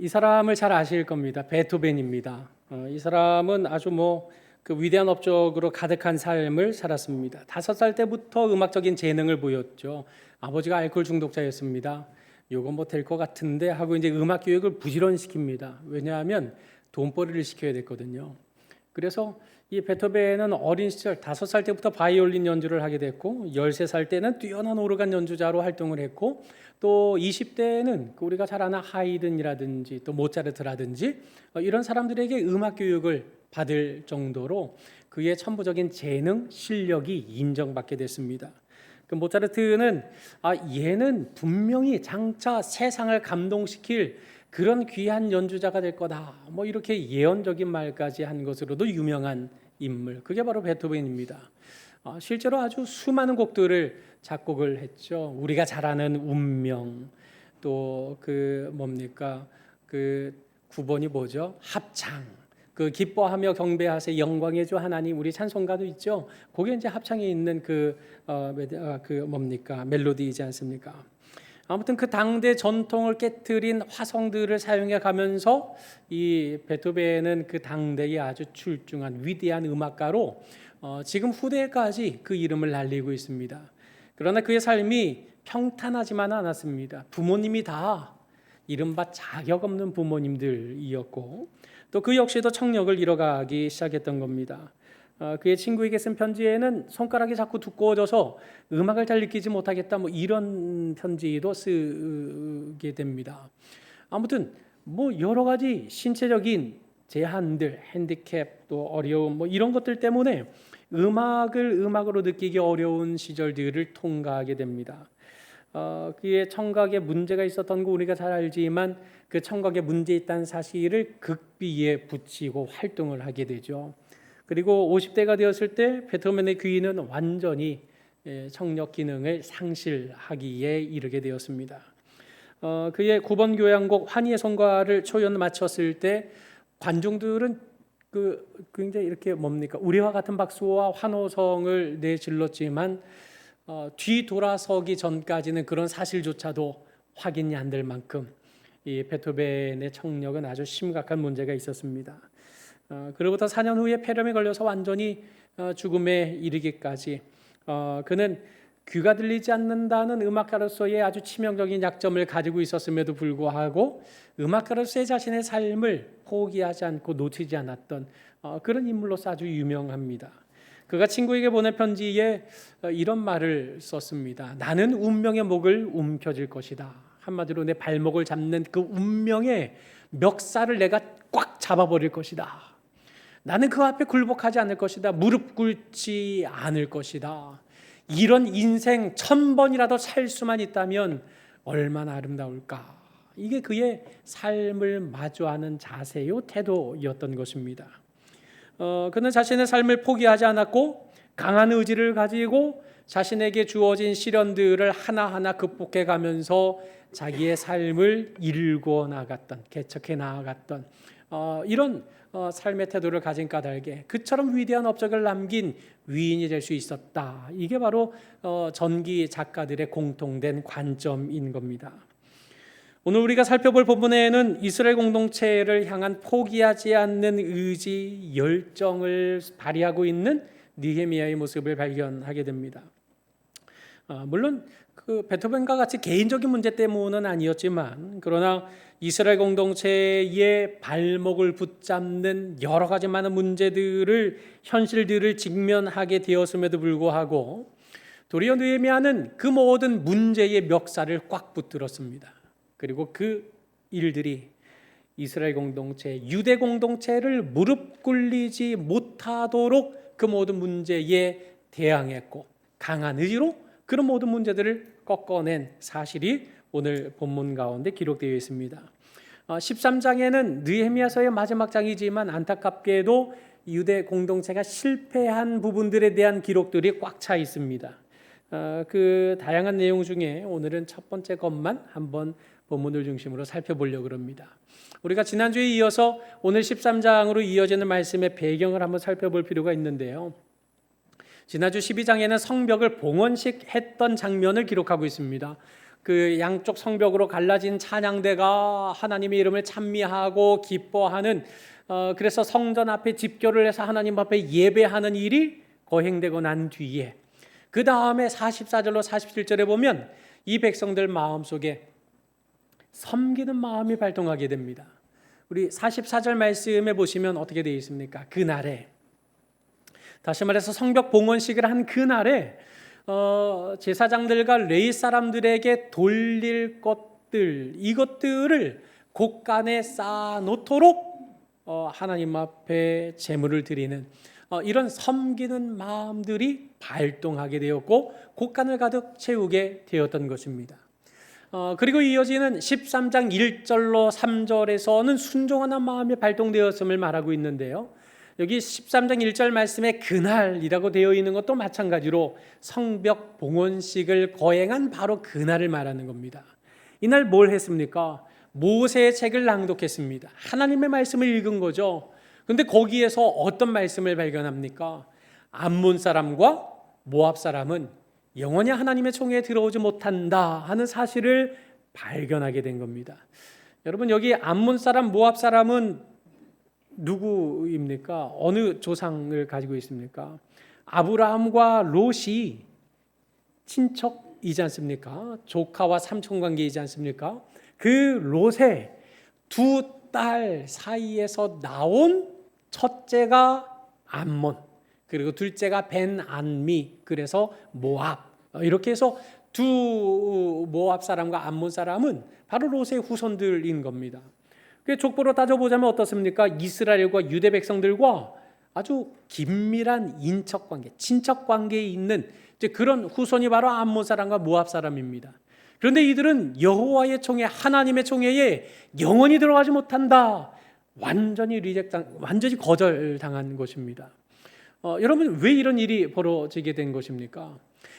이 사람을 잘 아실 겁니다. 베토벤입니다. 이 사람은 아주 그 위대한 업적으로 가득한 삶을 살았습니다. 5살 때부터 음악적인 재능을 보였죠. 아버지가 알코올 중독자였습니다. 요거 될 것 같은데 하고 이제 음악 교육을 부지런히 시킵니다. 왜냐하면 돈벌이를 시켜야 됐거든요. 그래서 이 베토벤은 어린 시절 5살 때부터 바이올린 연주를 하게 됐고 13살 때는 뛰어난 오르간 연주자로 활동을 했고 또 20대에는 우리가 잘 아는 하이든이라든지 또 모차르트라든지 이런 사람들에게 음악 교육을 받을 정도로 그의 천부적인 재능, 실력이 인정받게 됐습니다. 그 모차르트는 얘는 분명히 장차 세상을 감동시킬 그런 귀한 연주자가 될 거다. 이렇게 예언적인 말까지 한 것으로도 유명한 인물. 그게 바로 베토벤입니다. 실제로 아주 수많은 곡들을 작곡을 했죠. 우리가 잘 아는 운명, 또 그 9번이 뭐죠? 합창. 그 기뻐하며 경배하세 영광의 주 하나님, 우리 찬송가도 있죠. 그게 이제 합창에 있는 멜로디이지 않습니까? 아무튼 그 당대 전통을 깨트린 화성들을 사용해 가면서 이 베토벤은 그 당대의 아주 출중한 위대한 음악가로 지금 후대까지 그 이름을 날리고 있습니다. 그러나 그의 삶이 평탄하지만은 않았습니다. 부모님이 다 이른바 자격 없는 부모님들이었고 또 그 역시도 청력을 잃어가기 시작했던 겁니다. 그의 친구에게 쓴 편지에는 손가락이 자꾸 두꺼워져서 음악을 잘 느끼지 못하겠다 이런 편지도 쓰게 됩니다. 아무튼 여러 가지 신체적인 제한들, 핸디캡, 또 어려움 이런 것들 때문에 음악으로 느끼기 어려운 시절들을 통과하게 됩니다. 그의 청각에 문제가 있었던 거 우리가 잘 알지만 그 청각에 문제 있다는 사실을 극비에 붙이고 활동을 하게 되죠. 그리고 50대가 되었을 때 베토벤의 귀는 완전히 청력 기능을 상실하기에 이르게 되었습니다. 그의 9번 교향곡 환희의 성과를 초연 마쳤을 때 관중들은 굉장히 이렇게 우리와 같은 박수와 환호성을 내질렀지만 뒤돌아서기 전까지는 그런 사실조차도 확인이 안 될 만큼 이 베토벤의 청력은 아주 심각한 문제가 있었습니다. 그로부터 4년 후에 폐렴에 걸려서 완전히 죽음에 이르기까지 그는 귀가 들리지 않는다는 음악가로서의 아주 치명적인 약점을 가지고 있었음에도 불구하고 음악가로서의 자신의 삶을 포기하지 않고 놓치지 않았던 그런 인물로서 아주 유명합니다. 그가 친구에게 보낸 편지에 이런 말을 썼습니다. 나는 운명의 목을 움켜쥘 것이다. 한마디로 내 발목을 잡는 그 운명의 멱살을 내가 꽉 잡아버릴 것이다. 나는 그 앞에 굴복하지 않을 것이다. 무릎 꿇지 않을 것이다. 이런 인생 1000번이라도 살 수만 있다면 얼마나 아름다울까. 이게 그의 삶을 마주하는 자세요, 태도였던 것입니다. 그는 자신의 삶을 포기하지 않았고 강한 의지를 가지고 자신에게 주어진 시련들을 하나하나 극복해 가면서 자기의 삶을 일궈 나갔던, 개척해 나아갔던 이런 삶의 태도를 가진 까닭에 그처럼 위대한 업적을 남긴 위인이 될 수 있었다. 이게 바로 전기 작가들의 공통된 관점인 겁니다. 오늘 우리가 살펴볼 본문에는 이스라엘 공동체를 향한 포기하지 않는 의지, 열정을 발휘하고 있는 느헤미야의 모습을 발견하게 됩니다. 물론 그 베토벤과 같이 개인적인 문제 때문은 아니었지만 그러나 이스라엘 공동체의 발목을 붙잡는 여러 가지 많은 문제들을 현실들을 직면하게 되었음에도 불구하고 도리어 느헤미야는 그 모든 문제의 멱살을 꽉 붙들었습니다. 그리고 그 일들이 이스라엘 공동체, 유대 공동체를 무릎 꿇리지 못하도록 그 모든 문제에 대항했고 강한 의지로 그런 모든 문제들을 꺾어낸 사실이 오늘 본문 가운데 기록되어 있습니다. 13장에는 느헤미야서의 마지막 장이지만 안타깝게도 유대 공동체가 실패한 부분들에 대한 기록들이 꽉 차 있습니다. 그 다양한 내용 중에 오늘은 첫 번째 것만 한번 본문을 중심으로 살펴보려고 합니다. 우리가 지난주에 이어서 오늘 13장으로 이어지는 말씀의 배경을 한번 살펴볼 필요가 있는데요. 지난주 12장에는 성벽을 봉헌식 했던 장면을 기록하고 있습니다. 그 양쪽 성벽으로 갈라진 찬양대가 하나님의 이름을 찬미하고 기뻐하는 그래서 성전 앞에 집결을 해서 하나님 앞에 예배하는 일이 거행되고 난 뒤에 그 다음에 44절로 47절에 보면 이 백성들 마음속에 섬기는 마음이 발동하게 됩니다. 우리 44절 말씀에 보시면 어떻게 되어 있습니까? 그날에, 다시 말해서 성벽 봉헌식을 한 그날에 제사장들과 레위 사람들에게 돌릴 것들, 이것들을 곳간에 쌓아놓도록 하나님 앞에 제물을 드리는 이런 섬기는 마음들이 발동하게 되었고 곳간을 가득 채우게 되었던 것입니다. 그리고 이어지는 13장 1절로 3절에서는 순종하는 마음이 발동되었음을 말하고 있는데요, 여기 13장 1절 말씀에 그날이라고 되어 있는 것도 마찬가지로 성벽 봉헌식을 거행한 바로 그날을 말하는 겁니다. 이날 뭘 했습니까? 모세의 책을 낭독했습니다. 하나님의 말씀을 읽은 거죠. 그런데 거기에서 어떤 말씀을 발견합니까? 암몬 사람과 모압 사람은 영원히 하나님의 총회에 들어오지 못한다 하는 사실을 발견하게 된 겁니다. 여러분, 여기 암몬 사람, 모압 사람은 누구입니까? 어느 조상을 가지고 있습니까? 아브라함과 롯이 친척이지 않습니까? 조카와 삼촌 관계이지 않습니까? 그 롯의 두 딸 사이에서 나온 첫째가 암몬, 그리고 둘째가 벤안미, 그래서 모압, 이렇게 해서 두 모압 사람과 암몬 사람은 바로 롯의 후손들인 겁니다. 족보로 따져보자면 어떻습니까? 이스라엘과 유대 백성들과 아주 긴밀한 인척 관계, 친척 관계에 있는 그런 후손이 바로 암몬 사람과 모압 사람입니다. 그런데 이들은 여호와의 총회, 하나님의 총회에 영원히 들어가지 못한다, 완전히 거절당한 것입니다. 여러분, 왜 이런 일이 벌어지게 된 것입니까?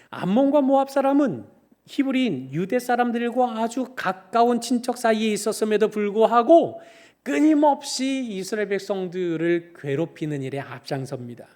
암몬과 모압 사람은 히브리인 유대 사람들과 아주 가까운 친척 사이에 있었음에도 불구하고 끊임없이 이스라엘 백성들을 괴롭히는 일에 앞장섭니다.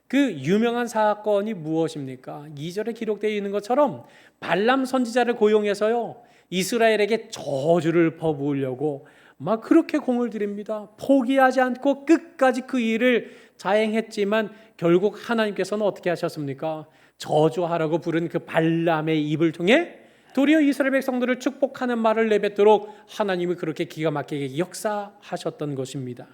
그 유명한 사건이 무엇입니까? 2절에 기록되어 있는 것처럼 발람 선지자를 고용해서요, 이스라엘에게 저주를 퍼부으려고 막 그렇게 공을 들입니다. 포기하지 않고 끝까지 그 일을 자행했지만 결국 하나님께서는 어떻게 하셨습니까? 저주하라고 부른 그 발람의 입을 통해 도리어 이스라엘 백성들을 축복하는 말을 내뱉도록 하나님이 그렇게 기가 막히게 역사하셨던 것입니다.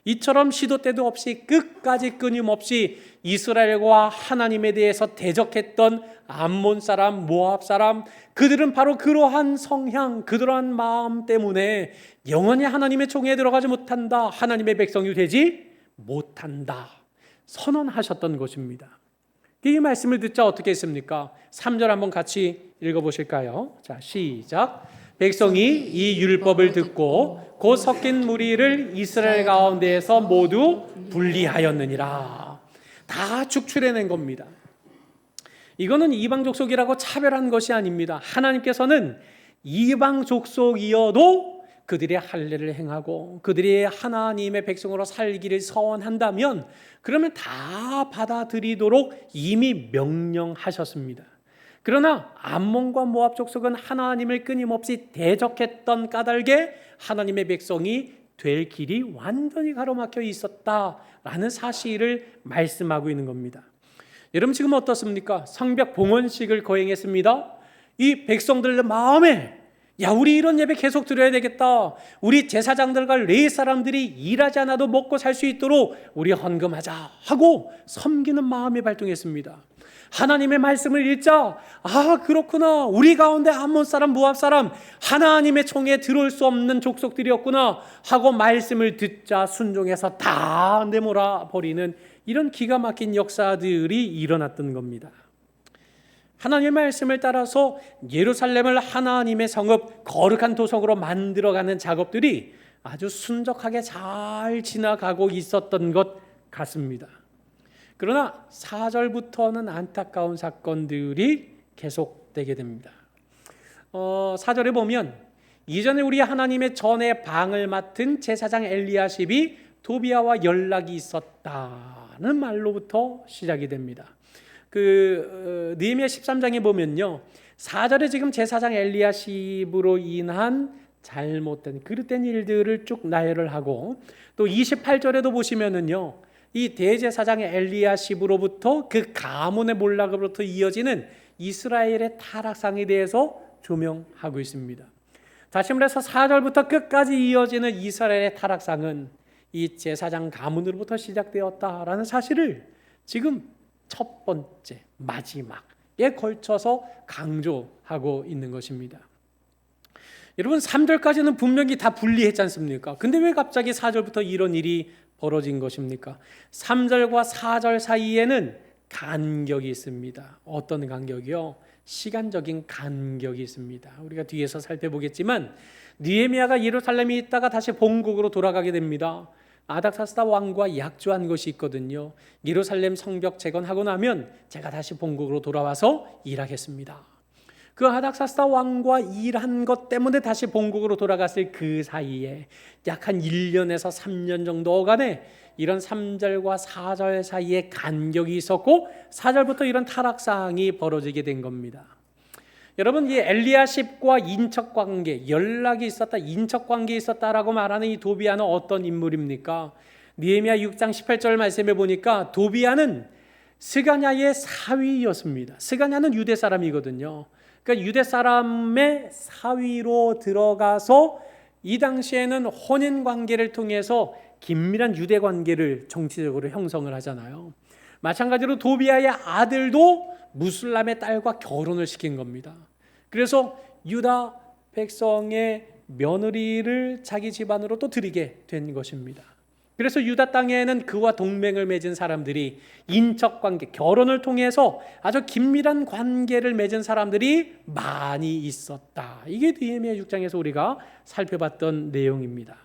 이처럼 시도 때도 없이 끝까지 끊임없이 이스라엘과 하나님에 대해서 대적했던 암몬 사람, 모압 사람, 그들은 바로 그러한 성향, 그러한 마음 때문에 영원히 하나님의 총회에 들어가지 못한다, 하나님의 백성이 되지 못한다 선언하셨던 것입니다. 이 말씀을 듣자 어떻게 했습니까? 3절 한번 같이 읽어보실까요? 자, 시작. 백성이 이 율법을 듣고 곧 섞인 무리를 이스라엘 가운데에서 모두 분리하였느니라. 다 축출해낸 겁니다. 이거는 이방 족속이라고 차별한 것이 아닙니다. 하나님께서는 이방 족속이어도 그들의 할례를 행하고 그들이 하나님의 백성으로 살기를 서원한다면 그러면 다 받아들이도록 이미 명령하셨습니다. 그러나 암몬과 모압 족속은 하나님을 끊임없이 대적했던 까닭에 하나님의 백성이 될 길이 완전히 가로막혀 있었다라는 사실을 말씀하고 있는 겁니다. 여러분, 지금 어떻습니까? 성벽 봉헌식을 거행했습니다. 이 백성들 마음에 우리 이런 예배 계속 드려야 되겠다, 우리 제사장들과 레위 사람들이 일하지 않아도 먹고 살 수 있도록 우리 헌금하자 하고 섬기는 마음이 발동했습니다. 하나님의 말씀을 읽자, 그렇구나, 우리 가운데 암몬 사람, 모압 사람, 하나님의 총에 들어올 수 없는 족속들이었구나 하고 말씀을 듣자 순종해서 다 내몰아 버리는 이런 기가 막힌 역사들이 일어났던 겁니다. 하나님의 말씀을 따라서 예루살렘을 하나님의 성읍, 거룩한 도성으로 만들어가는 작업들이 아주 순적하게 잘 지나가고 있었던 것 같습니다. 그러나 4절부터는 안타까운 사건들이 계속되게 됩니다. 4절에 보면 이전에 우리 하나님의 전에 방을 맡은 제사장 엘리야십이 도비아와 연락이 있었다는 말로부터 시작이 됩니다. 느헤미야 13장에 보면요, 4절에 지금 제사장 엘리야십으로 인한 잘못된 그릇된 일들을 쭉 나열을 하고, 또 28절에도 보시면은요, 이 대제사장 엘리야십으로부터 그 가문의 몰락으로부터 이어지는 이스라엘의 타락상에 대해서 조명하고 있습니다. 다시 말해서 4절부터 끝까지 이어지는 이스라엘의 타락상은 이 제사장 가문으로부터 시작되었다라는 사실을 지금 첫 번째, 마지막에 걸쳐서 강조하고 있는 것입니다. 여러분, 3절까지는 분명히 다 분리했지 않습니까? 근데 왜 갑자기 4절부터 이런 일이 벌어진 것입니까? 3절과 4절 사이에는 간격이 있습니다. 어떤 간격이요? 시간적인 간격이 있습니다. 우리가 뒤에서 살펴보겠지만 느헤미야가 예루살렘에 있다가 다시 본국으로 돌아가게 됩니다. 아닥사스다 왕과 약조한 것이 있거든요. 예루살렘 성벽 재건하고 나면 제가 다시 본국으로 돌아와서 일하겠습니다. 그 아닥사스다 왕과 일한 것 때문에 다시 본국으로 돌아갔을 그 사이에 약 한 1년에서 3년 정도간에 이런 3절과 4절 사이에 간격이 있었고 4절부터 이런 타락상이 벌어지게 된 겁니다. 여러분, 이 엘리야십과 인척관계, 연락이 있었다, 인척관계에 있었다라고 말하는 이 도비야는 어떤 인물입니까? 느헤미야 6장 18절 말씀해 보니까 도비야는 스가냐의 사위였습니다. 스가냐는 유대 사람이거든요. 그러니까 유대 사람의 사위로 들어가서 이 당시에는 혼인 관계를 통해서 긴밀한 유대 관계를 정치적으로 형성을 하잖아요. 마찬가지로 도비야의 아들도 무슬람의 딸과 결혼을 시킨 겁니다. 그래서 유다 백성의 며느리를 자기 집안으로 또 들이게 된 것입니다. 그래서 유다 땅에는 그와 동맹을 맺은 사람들이 인척관계, 결혼을 통해서 아주 긴밀한 관계를 맺은 사람들이 많이 있었다. 이게 느헤미야 6장에서 우리가 살펴봤던 내용입니다.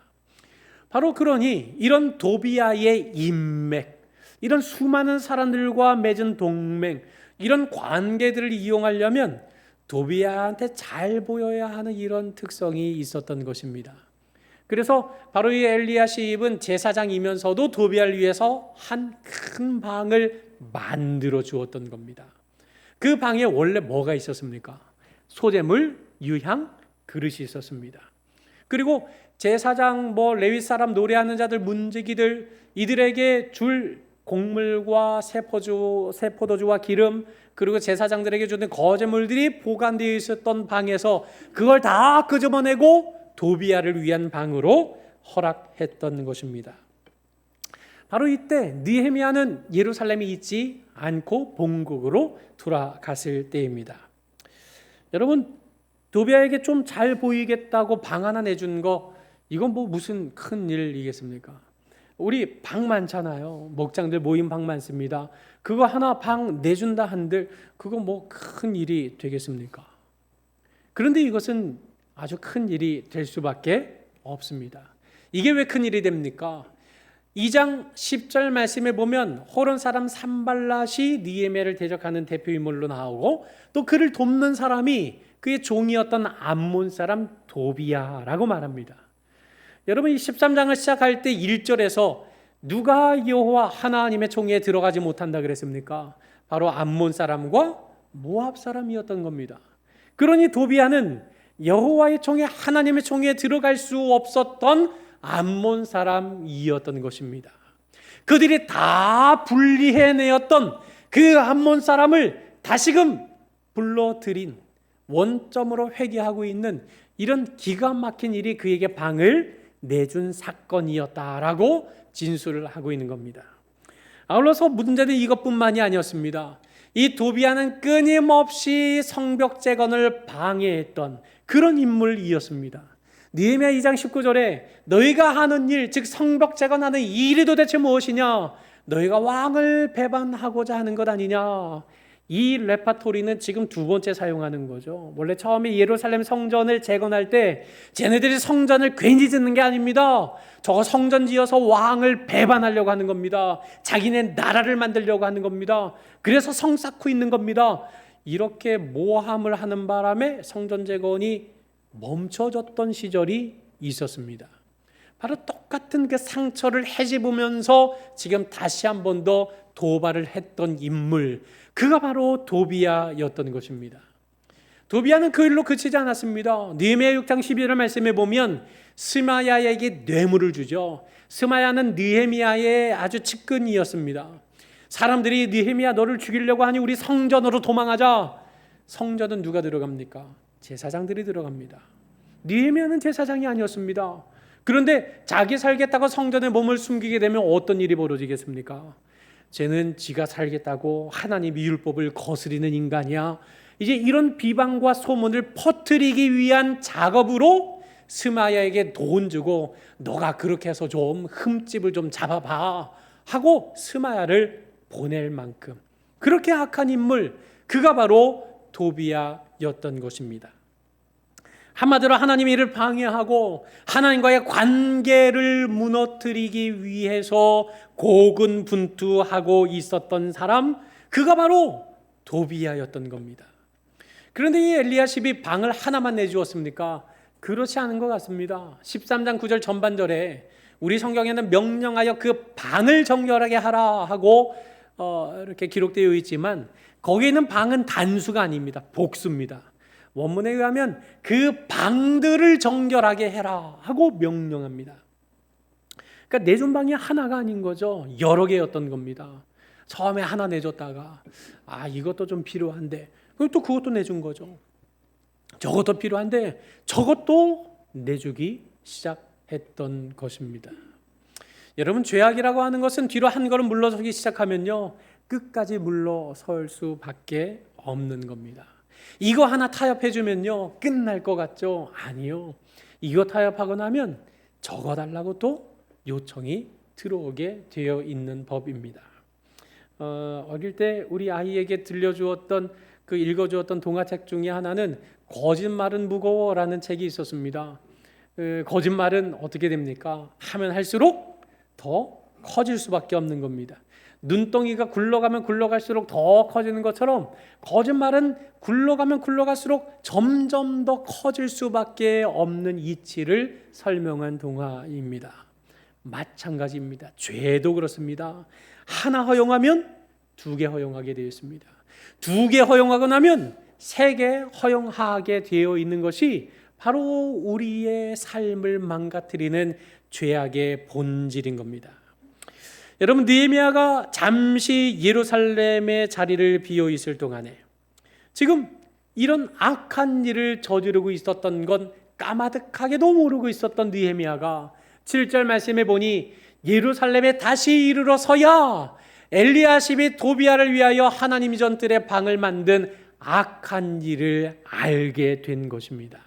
바로 그러니 이런 도비야의 인맥, 이런 수많은 사람들과 맺은 동맹, 이런 관계들을 이용하려면 도비야한테 잘 보여야 하는 이런 특성이 있었던 것입니다. 그래서 바로 이 엘리야십은 제사장이면서도 도비야를 위해서 한 큰 방을 만들어 주었던 겁니다. 그 방에 원래 뭐가 있었습니까? 소재물, 유향, 그릇이 있었습니다. 그리고 제사장, 레위 사람, 노래하는 자들, 문지기들, 이들에게 줄 곡물과 세포도주와 기름, 그리고 제사장들에게 주는 거제물들이 보관되어 있었던 방에서 그걸 다 끄집어내고 도비야를 위한 방으로 허락했던 것입니다. 바로 이때 느헤미야는 예루살렘에 있지 않고 본국으로 돌아갔을 때입니다. 여러분, 도비야에게 좀 잘 보이겠다고 방 하나 내준 거, 이건 무슨 큰 일이겠습니까? 우리 방 많잖아요. 목장들 모임 방 많습니다. 그거 하나 방 내준다 한들 그거 큰 일이 되겠습니까? 그런데 이것은 아주 큰 일이 될 수밖에 없습니다. 이게 왜 큰 일이 됩니까? 2장 10절 말씀에 보면 호론 사람 산발랏이 느헤미야를 대적하는 대표 인물로 나오고, 또 그를 돕는 사람이 그의 종이었던 암몬 사람 도비야라고 말합니다. 여러분, 이 13장을 시작할 때 1절에서 누가 여호와 하나님의 총회에 들어가지 못한다 그랬습니까? 바로 암몬 사람과 모압 사람이었던 겁니다. 그러니 도비야는 여호와의 총회, 하나님의 총회에 들어갈 수 없었던 암몬 사람이었던 것입니다. 그들이 다 분리해내었던 그 암몬 사람을 다시금 불러들인, 원점으로 회귀하고 있는 이런 기가 막힌 일이 그에게 방을 내준 사건이었다라고 진술을 하고 있는 겁니다. 아울러서 문제는 이것뿐만이 아니었습니다. 이 도비야는 끊임없이 성벽 재건을 방해했던 그런 인물이었습니다. 느헤미야 2장 19절에 너희가 하는 일, 즉 성벽 재건하는 이 일이 도대체 무엇이냐? 너희가 왕을 배반하고자 하는 것 아니냐? 이 레파토리는 지금 두 번째 사용하는 거죠. 원래 처음에 예루살렘 성전을 재건할 때 쟤네들이 성전을 괜히 짓는 게 아닙니다. 저거 성전 지어서 왕을 배반하려고 하는 겁니다. 자기네 나라를 만들려고 하는 겁니다. 그래서 성 쌓고 있는 겁니다. 이렇게 모함을 하는 바람에 성전 재건이 멈춰졌던 시절이 있었습니다. 바로 똑같은 그 상처를 헤집으면서 지금 다시 한 번 더 도발을 했던 인물, 그가 바로 도비야였던 것입니다. 도비야는 그 일로 그치지 않았습니다. 느헤미야 6장 12절 말씀에 보면 스마야에게 뇌물을 주죠. 스마야는 느헤미야의 아주 측근이었습니다. 사람들이 느헤미야 너를 죽이려고 하니 우리 성전으로 도망하자. 성전은 누가 들어갑니까? 제사장들이 들어갑니다. 느헤미야는 제사장이 아니었습니다. 그런데 자기 살겠다고 성전에 몸을 숨기게 되면 어떤 일이 벌어지겠습니까? 쟤는 지가 살겠다고 하나님의 율법을 거스리는 인간이야. 이제 이런 비방과 소문을 퍼뜨리기 위한 작업으로 스마야에게 돈 주고 너가 그렇게 해서 좀 흠집을 좀 잡아봐 하고 스마야를 보낼 만큼 그렇게 악한 인물, 그가 바로 도비야였던 것입니다. 한마디로 하나님의 일을 방해하고 하나님과의 관계를 무너뜨리기 위해서 고군분투하고 있었던 사람, 그가 바로 도비야였던 겁니다. 그런데 이 엘리야십이 방을 하나만 내주었습니까? 그렇지 않은 것 같습니다. 13장 9절 전반절에 우리 성경에는 명령하여 그 방을 정결하게 하라 하고 이렇게 기록되어 있지만 거기에 있는 방은 단수가 아닙니다. 복수입니다. 원문에 의하면 그 방들을 정결하게 해라 하고 명령합니다. 그러니까 내준 방이 하나가 아닌 거죠. 여러 개였던 겁니다. 처음에 하나 내줬다가 이것도 좀 필요한데 또 그것도 내준 거죠. 저것도 필요한데 저것도 내주기 시작했던 것입니다. 여러분, 죄악이라고 하는 것은 뒤로 한 걸음 물러서기 시작하면요 끝까지 물러설 수밖에 없는 겁니다. 이거 하나 타협해주면요 끝날 것 같죠? 아니요. 이거 타협하고 나면 저거 달라고 또 요청이 들어오게 되어 있는 법입니다. 어릴 때 우리 아이에게 들려주었던 읽어주었던 동화책 중에 하나는 거짓말은 무거워라는 책이 있었습니다. 거짓말은 어떻게 됩니까? 하면 할수록 더 커질 수밖에 없는 겁니다. 눈덩이가 굴러가면 굴러갈수록 더 커지는 것처럼 거짓말은 굴러가면 굴러갈수록 점점 더 커질 수밖에 없는 이치를 설명한 동화입니다. 마찬가지입니다. 죄도 그렇습니다. 하나 허용하면 두 개 허용하게 되어 있습니다. 두 개 허용하고 나면 세 개 허용하게 되어 있는 것이 바로 우리의 삶을 망가뜨리는 죄악의 본질인 겁니다. 여러분, 느헤미야가 잠시 예루살렘의 자리를 비워 있을 동안에 지금 이런 악한 일을 저지르고 있었던 건 까마득하게도 모르고 있었던 느헤미야가 7절 말씀에 보니 예루살렘에 다시 이르러 서야 엘리야십이 도비야를 위하여 하나님 전뜰에 방을 만든 악한 일을 알게 된 것입니다.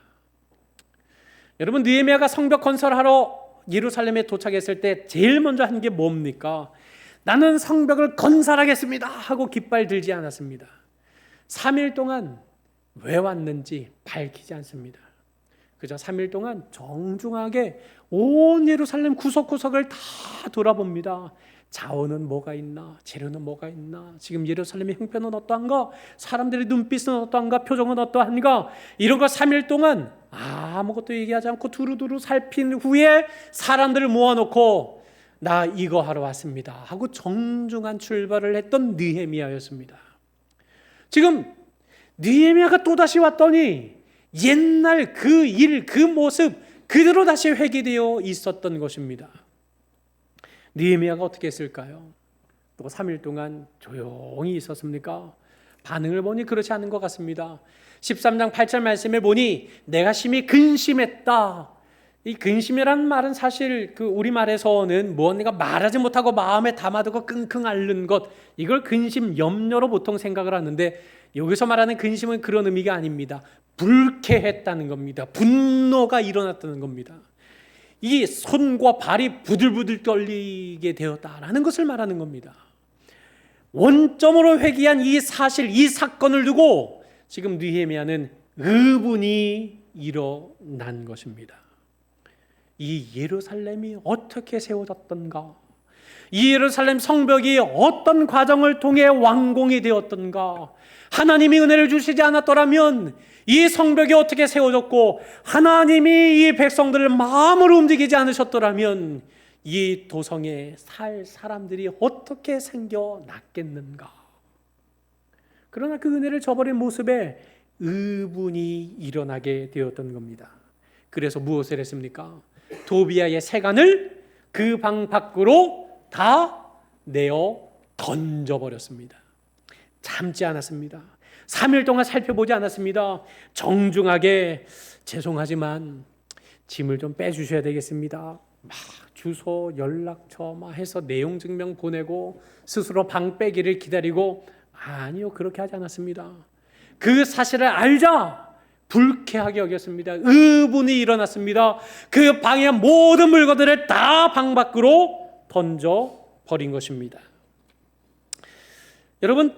여러분, 느헤미야가 성벽 건설하러 예루살렘에 도착했을 때 제일 먼저 한 게 뭡니까? 나는 성벽을 건설하겠습니다 하고 깃발 들지 않았습니다. 3일 동안 왜 왔는지 밝히지 않습니다. 그저 3일 동안 정중하게 온 예루살렘 구석구석을 다 돌아봅니다. 자원은 뭐가 있나? 재료는 뭐가 있나? 지금 예루살렘의 형편은 어떠한가? 사람들의 눈빛은 어떠한가? 표정은 어떠한가? 이런 거 3일 동안 아무것도 얘기하지 않고 두루두루 살핀 후에 사람들을 모아놓고 나 이거 하러 왔습니다 하고 정중한 출발을 했던 느헤미야였습니다. 지금 느헤미야가 또다시 왔더니 옛날 그 일, 그 모습 그대로 다시 회귀되어 있었던 것입니다. 느헤미야가 어떻게 했을까요? 또 3일 동안 조용히 있었습니까? 반응을 보니 그렇지 않은 것 같습니다. 13장 8절 말씀에 보니 내가 심히 근심했다. 이 근심이라는 말은 사실 그 우리말에서는 무언가 말하지 못하고 마음에 담아두고 끙끙 앓는 것, 이걸 근심, 염려로 보통 생각을 하는데 여기서 말하는 근심은 그런 의미가 아닙니다. 불쾌했다는 겁니다. 분노가 일어났다는 겁니다. 이 손과 발이 부들부들 떨리게 되었다라는 것을 말하는 겁니다. 원점으로 회귀한 이 사실, 이 사건을 두고 지금 느헤미야는 의분이 일어난 것입니다. 이 예루살렘이 어떻게 세워졌던가? 이 예루살렘 성벽이 어떤 과정을 통해 완공이 되었던가? 하나님이 은혜를 주시지 않았더라면 이 성벽이 어떻게 세워졌고 하나님이 이 백성들을 마음으로 움직이지 않으셨더라면 이 도성에 살 사람들이 어떻게 생겨났겠는가? 그러나 그 은혜를 저버린 모습에 의분이 일어나게 되었던 겁니다. 그래서 무엇을 했습니까? 도비아의 세간을 그 방 밖으로 다 내어 던져버렸습니다. 참지 않았습니다. 3일 동안 살펴보지 않았습니다. 정중하게 죄송하지만 짐을 좀 빼주셔야 되겠습니다. 막 주소, 연락처 막 해서 내용 증명 보내고 스스로 방 빼기를 기다리고, 아니요, 그렇게 하지 않았습니다. 그 사실을 알자 불쾌하게 여겼습니다. 의분이 일어났습니다. 그 방의 모든 물건들을 다 방 밖으로 던져 버린 것입니다. 여러분,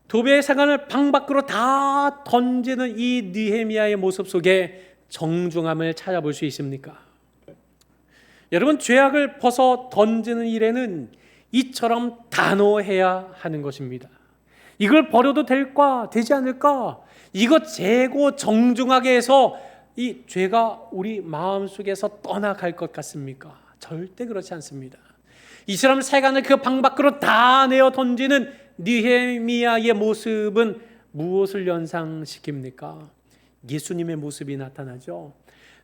도비아의 세간을 방 밖으로 다 던지는 이 느헤미야의 모습 속에 정중함을 찾아볼 수 있습니까? 여러분, 죄악을 벗어 던지는 일에는 이처럼 단호해야 하는 것입니다. 이걸 버려도 될까? 되지 않을까? 이것 재고 정중하게 해서 이 죄가 우리 마음속에서 떠나갈 것 같습니까? 절대 그렇지 않습니다. 이처럼 세간을 그 방 밖으로 다 내어 던지는 느헤미야의 모습은 무엇을 연상시킵니까? 예수님의 모습이 나타나죠.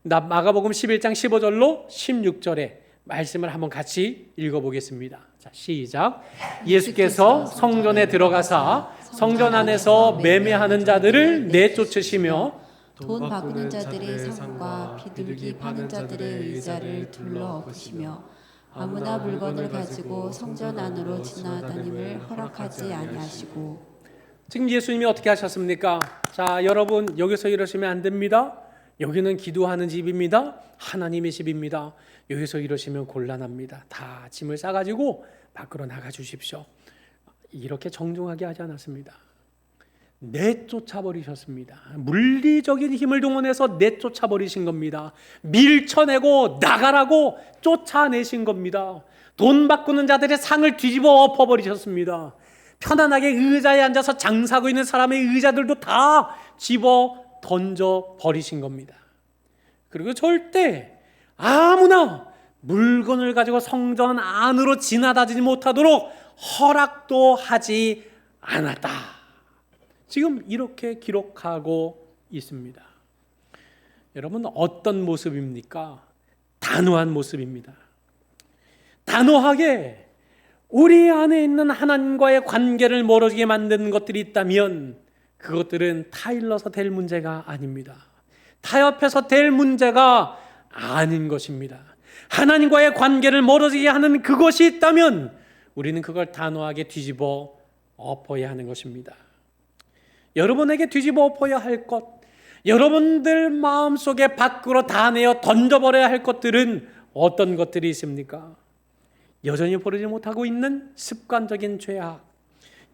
마가복음 11장 15절로 16절에 말씀을 한번 같이 읽어보겠습니다. 자, 시작. 예수께서 성전에 들어가사 성전 안에서 매매하는 자들을 내쫓으시며 돈 바꾸는 자들의 상과 비둘기 파는 자들의 의자를 둘러엎으시며 아무나 물건을 가지고 성전 안으로 지나다님을 허락하지 아니하시고. 지금 예수님이 어떻게 하셨습니까? 자, 여러분, 여기서 이러시면 안 됩니다. 여기는 기도하는 집입니다. 하나님의 집입니다. 여기서 이러시면 곤란합니다. 다 짐을 싸가지고 밖으로 나가 주십시오. 이렇게 정중하게 하지 않았습니다. 내쫓아 버리셨습니다. 물리적인 힘을 동원해서 내쫓아 버리신 겁니다. 밀쳐내고 나가라고 쫓아내신 겁니다. 돈 바꾸는 자들의 상을 뒤집어 엎어 버리셨습니다. 편안하게 의자에 앉아서 장사하고 있는 사람의 의자들도 다 집어 던져 버리신 겁니다. 그리고 절대 아무나 물건을 가지고 성전 안으로 지나다니지 못하도록 허락도 하지 않았다. 지금 이렇게 기록하고 있습니다. 여러분, 어떤 모습입니까? 단호한 모습입니다. 단호하게 우리 안에 있는 하나님과의 관계를 멀어지게 만드는 것들이 있다면 그것들은 타일러서 될 문제가 아닙니다. 타협해서 될 문제가 아닌 것입니다. 하나님과의 관계를 멀어지게 하는 그것이 있다면 우리는 그걸 단호하게 뒤집어 엎어야 하는 것입니다. 여러분에게 뒤집어 엎어야 할 것, 여러분들 마음속에 밖으로 다 내어 던져버려야 할 것들은 어떤 것들이 있습니까? 여전히 버리지 못하고 있는 습관적인 죄악,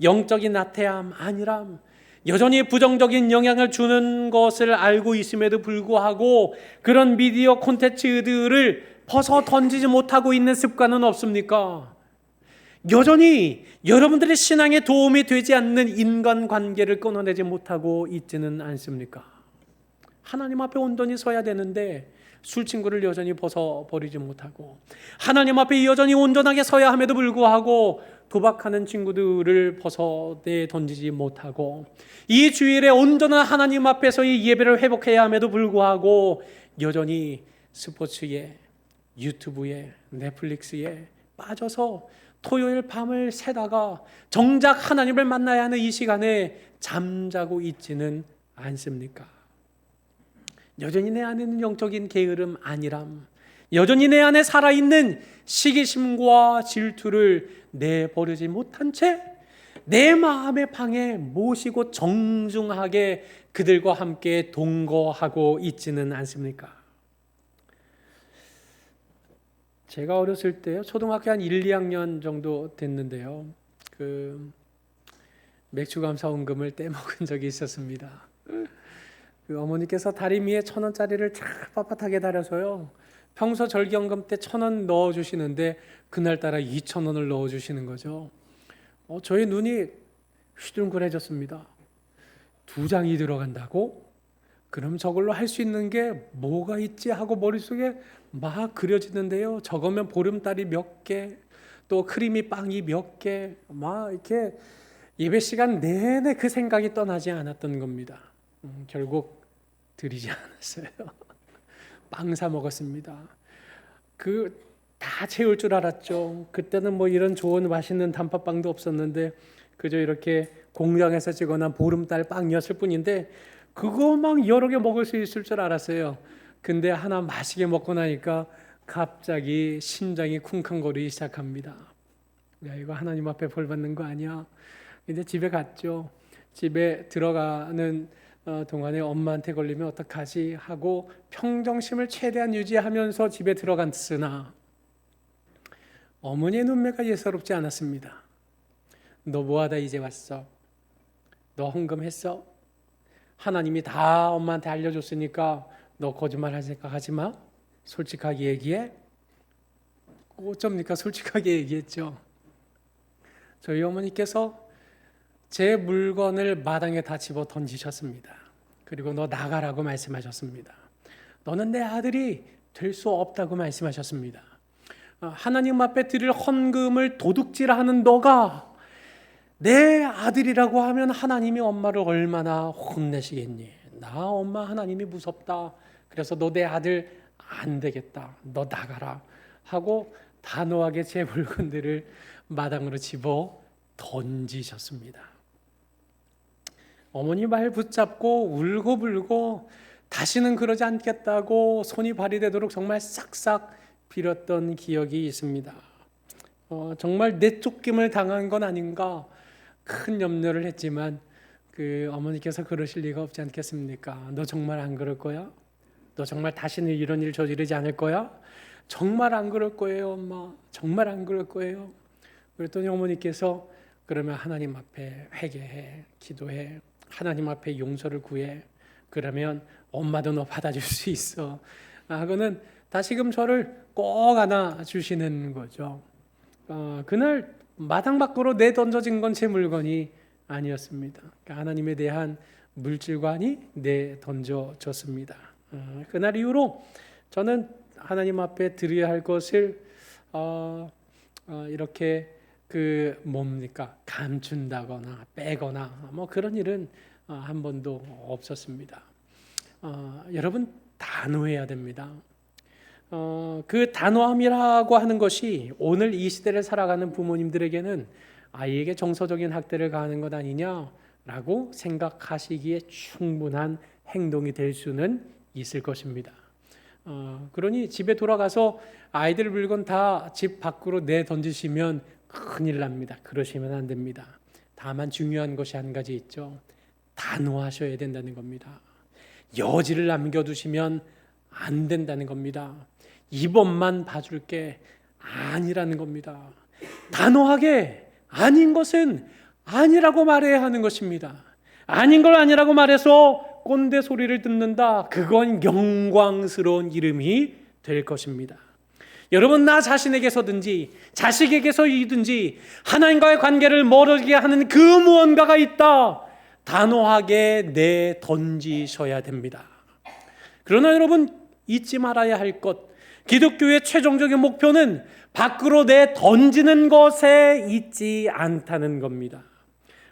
영적인 나태함, 안일함, 여전히 부정적인 영향을 주는 것을 알고 있음에도 불구하고 그런 미디어 콘텐츠들을 벗어 던지지 못하고 있는 습관은 없습니까? 여전히 여러분들의 신앙에 도움이 되지 않는 인간관계를 끊어내지 못하고 있지는 않습니까? 하나님 앞에 온전히 서야 되는데 술 친구를 여전히 벗어버리지 못하고, 하나님 앞에 여전히 온전하게 서야 함에도 불구하고 도박하는 친구들을 벗어내 던지지 못하고, 이 주일에 온전한 하나님 앞에서의 예배를 회복해야 함에도 불구하고 여전히 스포츠에, 유튜브에, 넷플릭스에 빠져서 토요일 밤을 새다가 정작 하나님을 만나야 하는 이 시간에 잠자고 있지는 않습니까? 여전히 내 안에 있는 영적인 게으름, 안일함, 여전히 내 안에 살아있는 시기심과 질투를 내버리지 못한 채 내 마음의 방에 모시고 정중하게 그들과 함께 동거하고 있지는 않습니까? 제가 어렸을 때요, 초등학교 한 1, 2학년 정도 됐는데요, 맥주 감사원금을 떼먹은 적이 있었습니다. 어머니께서 다리미에 1,000원짜리를 쫙 빳빳하게 달아서요, 평소 절기연금 때 1,000원 넣어주시는데 그날따라 2,000원을 넣어주시는 거죠. 저의 눈이 휘둥그레졌습니다. 2장이 들어간다고? 그럼 저걸로 할 수 있는 게 뭐가 있지 하고 머릿속에 막 그려지는데요, 저거면 보름달이 몇 개, 또 크리미 빵이 몇 개, 막 이렇게 예배 시간 내내 그 생각이 떠나지 않았던 겁니다. 결국 드리지 않았어요. 빵 사 먹었습니다. 다 채울 줄 알았죠. 그때는 뭐 이런 좋은 맛있는 단팥빵도 없었는데 그저 이렇게 공장에서 찍어낸 보름달 빵이었을 뿐인데 그거 막 여러 개 먹을 수 있을 줄 알았어요. 근데 하나 맛있게 먹고 나니까 갑자기 심장이 쿵쾅거리기 시작합니다. 야, 이거 하나님 앞에 벌 받는 거 아니야? 근데 집에 갔죠. 집에 들어가는 동안에 엄마한테 걸리면 어떡하지 하고 평정심을 최대한 유지하면서 집에 들어갔으나 어머니의 눈매가 예사롭지 않았습니다. 너 뭐하다 이제 왔어? 너 헌금했어? 하나님이 다 엄마한테 알려줬으니까 너 거짓말할 생각하지 마. 솔직하게 얘기해. 어쩝니까? 솔직하게 얘기했죠. 저희 어머니께서 제 물건을 마당에 다 집어 던지셨습니다. 그리고 너 나가라고 말씀하셨습니다. 너는 내 아들이 될 수 없다고 말씀하셨습니다. 하나님 앞에 드릴 헌금을 도둑질하는 너가 내 아들이라고 하면 하나님이 엄마를 얼마나 혼내시겠니? 나 엄마 하나님이 무섭다. 그래서 너 내 아들 안 되겠다. 너 나가라 하고 단호하게 제 물건들을 마당으로 집어 던지셨습니다. 어머니 말 붙잡고 울고불고 다시는 그러지 않겠다고 손이 발이 되도록 정말 싹싹 빌었던 기억이 있습니다. 정말 내쫓김을 당한 건 아닌가 큰 염려를 했지만 그 어머니께서 그러실 리가 없지 않겠습니까? 너 정말 안 그럴 거야? 너 정말 다시는 이런 일 저지르지 않을 거야? 정말 안 그럴 거예요, 엄마. 정말 안 그럴 거예요. 그랬더니 어머니께서 그러면 하나님 앞에 회개해, 기도해, 하나님 앞에 용서를 구해. 그러면 엄마도 너 받아줄 수 있어. 하고는 다시금 저를 꼭 안아주시는 거죠. 그날 마당 밖으로 내던져진 건 제 물건이 아니었습니다. 그러니까 하나님에 대한 물질관이 내던져졌습니다. 그날 이후로 저는 하나님 앞에 드려야 할 것을 이렇게 감춘다거나 빼거나 뭐 그런 일은 한 번도 없었습니다. 여러분 단호해야 됩니다. 그 단호함이라고 하는 것이 오늘 이 시대를 살아가는 부모님들에게는 아이에게 정서적인 학대를 가하는 것 아니냐라고 생각하시기에 충분한 행동이 될 수는 있을 것입니다. 그러니 집에 돌아가서 아이들 물건 다 집 밖으로 내던지시면 큰일 납니다. 그러시면 안 됩니다. 다만 중요한 것이 한 가지 있죠. 단호하셔야 된다는 겁니다. 여지를 남겨두시면 안 된다는 겁니다. 이번만 봐줄게 아니라는 겁니다. 단호하게 아닌 것은 아니라고 말해야 하는 것입니다. 아닌 걸 아니라고 말해서 꼰대 소리를 듣는다. 그건 영광스러운 이름이 될 것입니다. 여러분, 나 자신에게서든지 자식에게서이든지 하나님과의 관계를 멀어지게 하는 그 무언가가 있다. 단호하게 내던지셔야 됩니다. 그러나 여러분, 잊지 말아야 할 것, 기독교의 최종적인 목표는 밖으로 내던지는 것에 있지 않다는 겁니다.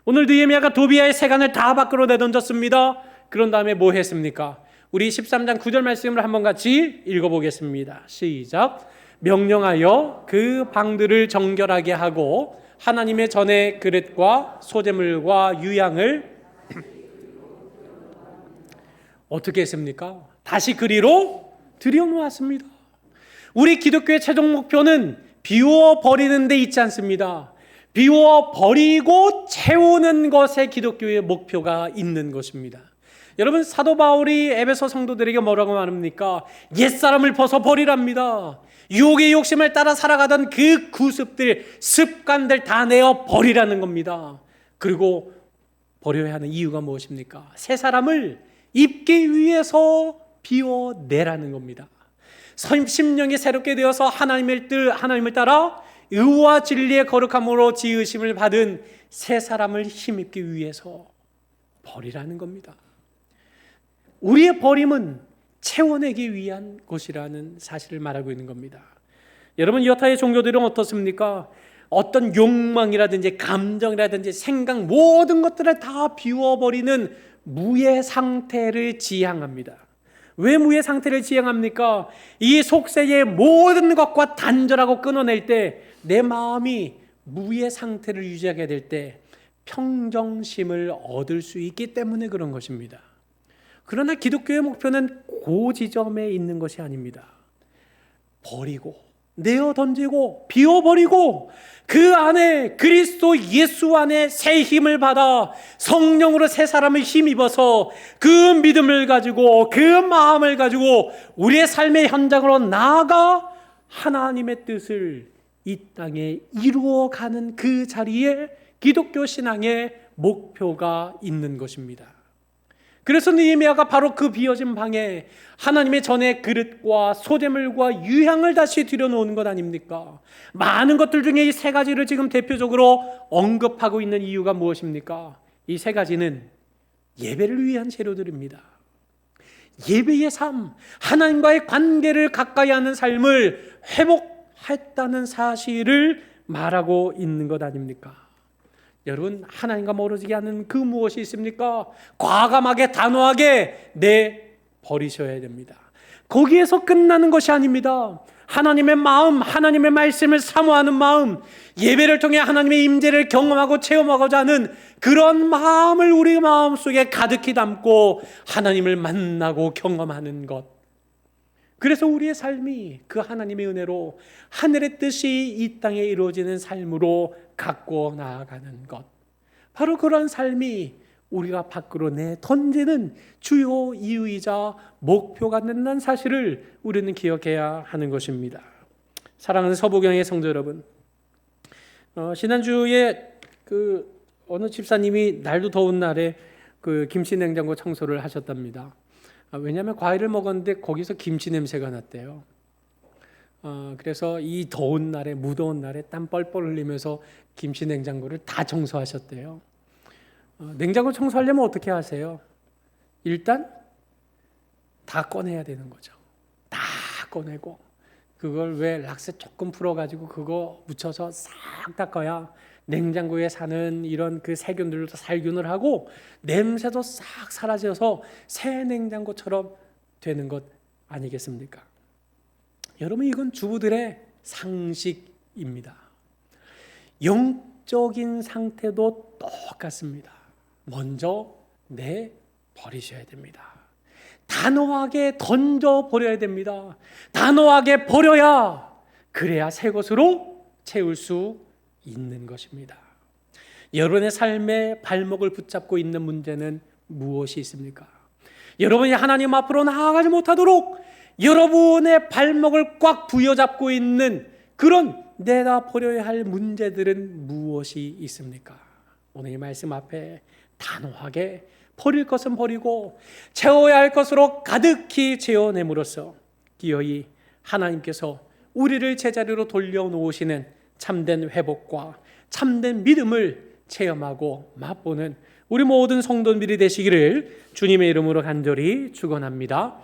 오늘 느헤미야가 도비아의 세간을 다 밖으로 내던졌습니다. 그런 다음에 뭐 했습니까? 우리 13장 9절 말씀을 한번 같이 읽어보겠습니다. 시작. 명령하여 그 방들을 정결하게 하고 하나님의 전의 그릇과 소재물과 유향을 어떻게 했습니까? 다시 그리로 들여놓았습니다. 우리 기독교의 최종 목표는 비워 버리는 데 있지 않습니다. 비워 버리고 채우는 것에 기독교의 목표가 있는 것입니다. 여러분, 사도 바울이 에베소 성도들에게 뭐라고 말합니까? 옛사람을 벗어 버리랍니다. 유혹의 욕심을 따라 살아가던 그 구습들, 습관들 다 내어 버리라는 겁니다. 그리고 버려야 하는 이유가 무엇입니까? 새 사람을 입기 위해서 비워내라는 겁니다. 심령이 새롭게 되어서 하나님을 따라 의와 진리의 거룩함으로 지으심을 받은 새 사람을 힘입기 위해서 버리라는 겁니다. 우리의 버림은 채워내기 위한 것이라는 사실을 말하고 있는 겁니다. 여러분, 여타의 종교들은 어떻습니까? 어떤 욕망이라든지 감정이라든지 생각 모든 것들을 다 비워버리는 무의 상태를 지향합니다. 왜 무의 상태를 지향합니까? 이 속세의 모든 것과 단절하고 끊어낼 때 내 마음이 무의 상태를 유지하게 될 때 평정심을 얻을 수 있기 때문에 그런 것입니다. 그러나 기독교의 목표는 그 지점에 있는 것이 아닙니다. 버리고 내어 던지고 비워버리고 그 안에 그리스도 예수 안에 새 힘을 받아 성령으로 새 사람을 힘입어서 그 믿음을 가지고 그 마음을 가지고 우리의 삶의 현장으로 나아가 하나님의 뜻을 이 땅에 이루어가는 그 자리에 기독교 신앙의 목표가 있는 것입니다. 그래서 느헤미야가 바로 그 비어진 방에 하나님의 전의 그릇과 소재물과 유향을 다시 들여놓은 것 아닙니까? 많은 것들 중에 이 세 가지를 지금 대표적으로 언급하고 있는 이유가 무엇입니까? 이 세 가지는 예배를 위한 재료들입니다. 예배의 삶, 하나님과의 관계를 가까이 하는 삶을 회복했다는 사실을 말하고 있는 것 아닙니까? 여러분, 하나님과 멀어지게 하는 그 무엇이 있습니까? 과감하게 단호하게 내버리셔야 됩니다. 거기에서 끝나는 것이 아닙니다. 하나님의 마음, 하나님의 말씀을 사모하는 마음, 예배를 통해 하나님의 임재를 경험하고 체험하고자 하는 그런 마음을 우리 마음속에 가득히 담고 하나님을 만나고 경험하는 것. 그래서 우리의 삶이 그 하나님의 은혜로 하늘의 뜻이 이 땅에 이루어지는 삶으로 갖고 나아가는 것, 바로 그런 삶이 우리가 밖으로 내던지는 주요 이유이자 목표가 된다는 사실을 우리는 기억해야 하는 것입니다. 사랑하는 서부경의 성도 여러분, 지난주에 어느 집사님이 날도 더운 날에 김치 냉장고 청소를 하셨답니다. 왜냐하면 과일을 먹었는데 거기서 김치 냄새가 났대요. 그래서 이 더운 날에, 무더운 날에 땀 뻘뻘 흘리면서 김치 냉장고를 다 청소하셨대요. 냉장고 청소하려면 어떻게 하세요? 일단 다 꺼내야 되는 거죠. 다 꺼내고 그걸 왜 락스 조금 풀어가지고 그거 묻혀서 싹 닦아야 냉장고에 사는 이런 그 세균들도 살균을 하고 냄새도 싹 사라져서 새 냉장고처럼 되는 것 아니겠습니까? 여러분, 이건 주부들의 상식입니다. 영적인 상태도 똑같습니다. 먼저 내버리셔야 됩니다. 단호하게 던져버려야 됩니다. 단호하게 버려야 그래야 새 것으로 채울 수 있는 것입니다. 여러분의 삶의 발목을 붙잡고 있는 문제는 무엇이 있습니까? 여러분이 하나님 앞으로 나아가지 못하도록 여러분의 발목을 꽉 부여잡고 있는 그런 내다 버려야 할 문제들은 무엇이 있습니까? 오늘 이 말씀 앞에 단호하게 버릴 것은 버리고 채워야 할 것으로 가득히 채워냄으로써 기어이 하나님께서 우리를 제자리로 돌려놓으시는 참된 회복과 참된 믿음을 체험하고 맛보는 우리 모든 성도들이 되시기를 주님의 이름으로 간절히 축원합니다.